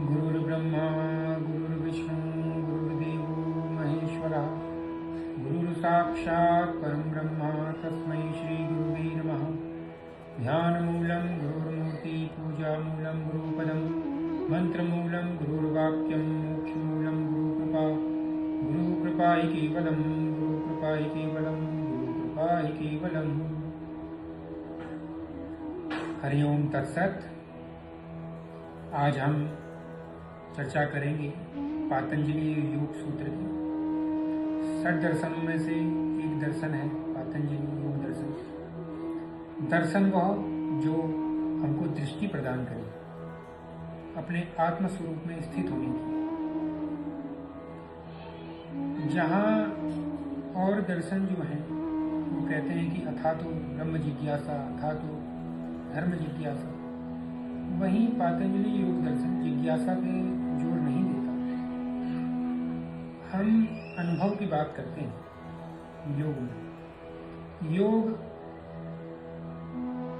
गुरुर्ब्रह्मा गुरुर्विष्णु गुरुर्देवो महेश्वरः गुरुर्साक्षात् परं ब्रह्म तस्मै श्री गुरुवे नमः। ध्यानमूलं गुरुर्मूर्ति पूजामूलं गुरुपदं मंत्रमूलं गुरुर्वाक्यं मोक्षमूलं गुरुकृपा। गुरुकृपा हि केवलं गुरुकृपा हि केवलं गुरुकृपा हि केवलं। हरि ओम तत्सत। आज हम चर्चा करेंगे पातंजलि योग सूत्र की। 60 दर्शनों में से एक दर्शन है पातंजलि योग दर्शन। दर्शन वह जो हमको दृष्टि प्रदान करे अपने आत्म स्वरूप में स्थित होने की। जहाँ और दर्शन जो हैं वो कहते हैं कि अथा तो ब्रह्म जिज्ञासा, अथा तो धर्म जिज्ञासा, वहीं पातंजलि योग दर्शन जिज्ञासा पे जोर नहीं देता। हम अनुभव की बात करते हैं योग में। योग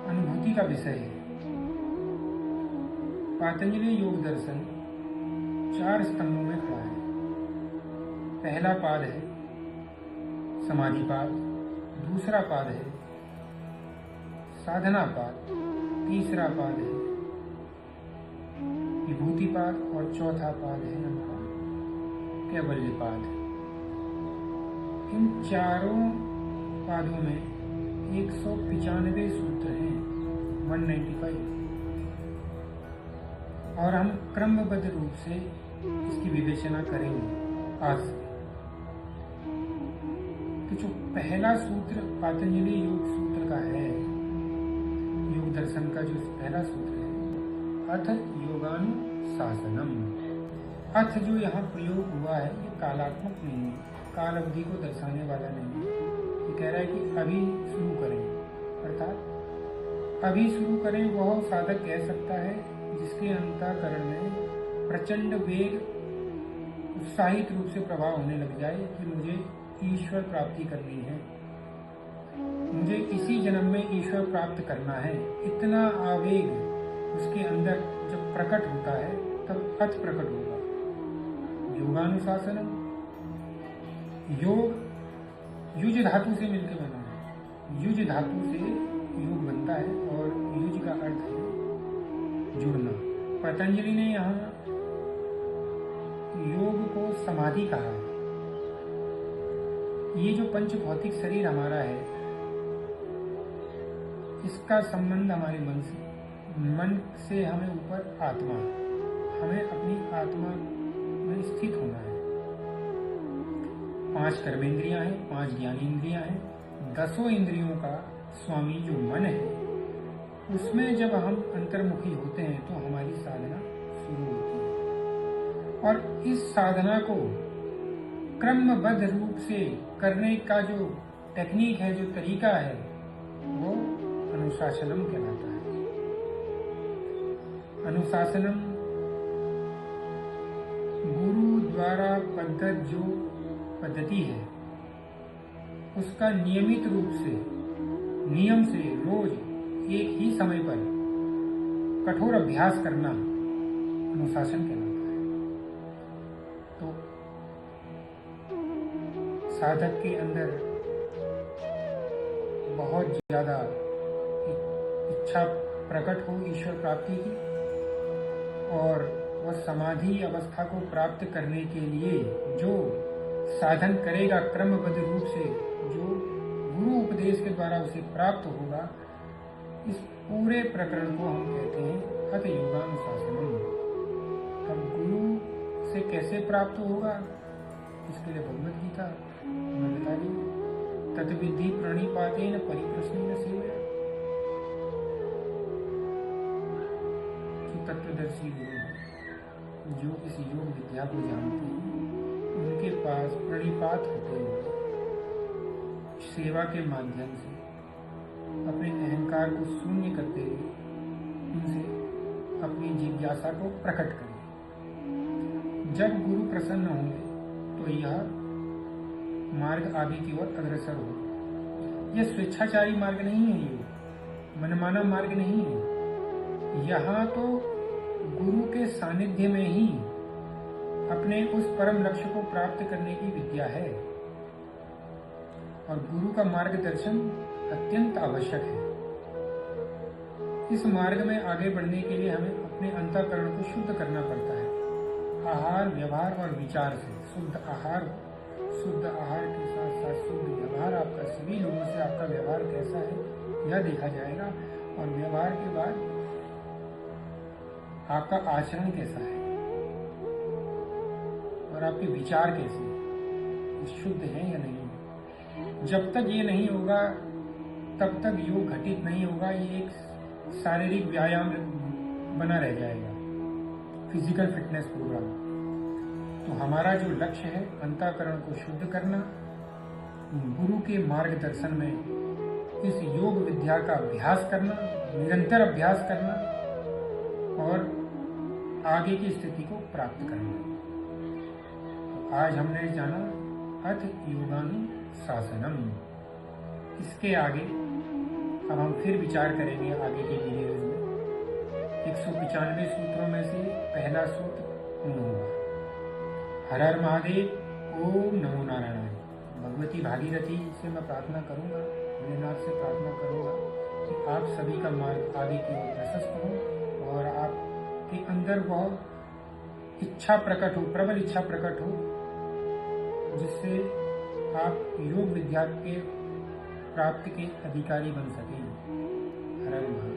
अनुभूति का विषय है। पातंजलि योग दर्शन 4 स्तंभों में खड़ा है। पहला पाद है समाधि पाद, दूसरा पाद है साधना पाद, तीसरा पाद है विभूति पाद और चौथा पाद है हमारा कैवल्य पाद। इन चारों पादों में 195 सूत्र हैं, 195, और हम क्रमबद्ध रूप से इसकी विवेचना करेंगे आज से। तो जो पहला सूत्र पातंजलि योग सूत्र का है, योग दर्शन का जो पहला सूत्र है, अथ योगानुशासनम। अर्थ जो यहाँ प्रयोग हुआ है ये कालात्मक नहीं है, काल अवधि को दर्शाने वाला नहीं है। ये कह रहा है कि अभी शुरू करें, अर्थात अभी शुरू करें वह साधक कह सकता है जिसके अंतःकरण में प्रचंड वेग उत्साहित रूप से प्रभाव होने लग जाए कि मुझे ईश्वर प्राप्ति करनी है, मुझे इसी जन्म में ईश्वर प्राप्त करना है। इतना आवेग उसके अंदर जब प्रकट होता है तब अथ प्रकट होगा। योगानुशासनम, योग युज धातु से मिलकर बना है। युज धातु से योग बनता है और युज का अर्थ है जुड़ना। पतंजलि ने यहाँ योग को समाधि कहा है। ये जो पंच भौतिक शरीर हमारा है, इसका संबंध हमारे मन से हमें ऊपर आत्मा, हमें अपनी आत्मा में स्थित होना है। 5 कर्मेंद्रियां हैं, 5 ज्ञानेंद्रियां हैं, 10 इंद्रियों का स्वामी जो मन है, उसमें जब हम अंतर्मुखी होते हैं तो हमारी साधना शुरू होती है। और इस साधना को क्रमबद्ध रूप से करने का जो टेक्निक है, जो तरीका है, वो अनुशासनम कहलाता है। अनुशासनम गुरु द्वारा जो पद्धति है उसका नियमित रूप से, नियम से रोज एक ही समय पर कठोर अभ्यास करना अनुशासन कहलाता है। तो साधक के अंदर बहुत ज्यादा इच्छा प्रकट हो ईश्वर प्राप्ति की, और वह समाधि अवस्था को प्राप्त करने के लिए जो साधन करेगा क्रमबद्ध रूप से, जो गुरु उपदेश के द्वारा उसे प्राप्त होगा, इस पूरे प्रकरण को हम कहते हैं अथ योगानुशासनम। अब गुरु से कैसे प्राप्त होगा, इसके लिए भगवद गीता में बता दी, तत्विधि प्रणिपातेन परिप्रश्नेन सेवया। तत्वदर्शी गुरु जो इस योग विद्या को जानते हैं, उनके पास प्रणिपात होते हुए सेवा के माध्यम से अपने अहंकार को शून्य करते हुए उनसे अपनी जिज्ञासा को प्रकट करें। जब गुरु प्रसन्न होंगे तो यह मार्ग आगे की ओर अग्रसर हो। यह स्वेच्छाचारी मार्ग नहीं है, ये मनमाना मार्ग नहीं है। यहाँ तो गुरु के सानिध्य में ही अपने उस परम लक्ष्य को प्राप्त करने की विद्या है और गुरु का मार्गदर्शन अत्यंत आवश्यक है। इस मार्ग में आगे बढ़ने के लिए हमें अपने अंतःकरण को शुद्ध करना पड़ता है। आहार, व्यवहार और विचार से शुद्ध आहार के साथ साथ शुद्ध व्यवहार, आपका सभी लोगों से आपका व्यवहार कैसा है यह देखा जाएगा और व्यवहार के बाद आपका आचरण कैसा है और आपके विचार कैसे शुद्ध हैं या नहीं है। जब तक ये नहीं होगा तब तक योग घटित नहीं होगा। ये एक शारीरिक व्यायाम बना रह जाएगा, फिजिकल फिटनेस प्रोग्राम। तो हमारा जो लक्ष्य है अंतःकरण को शुद्ध करना, गुरु के मार्गदर्शन में इस योग विद्या का अभ्यास करना, निरंतर अभ्यास करना और आगे की स्थिति को प्राप्त करना। तो आज हमने जाना अथ योगानुशासनम। इसके आगे अब हम फिर विचार करेंगे आगे के वीडियोज में। 195 सूत्रों में से पहला सूत्र पूर्ण होगा। हर हर महादेव, ओम नमो नारायण। भगवती भागीरथी से मैं प्रार्थना करूंगा, भोलेनाथ से प्रार्थना करूंगा कि आप सभी का मार्ग आगे की ओर प्रशस्त हो और आपके अंदर वह इच्छा प्रकट हो, प्रबल इच्छा प्रकट हो, जिससे आप योग विद्या के प्राप्ति के अधिकारी बन सकें। हर हर महादेव।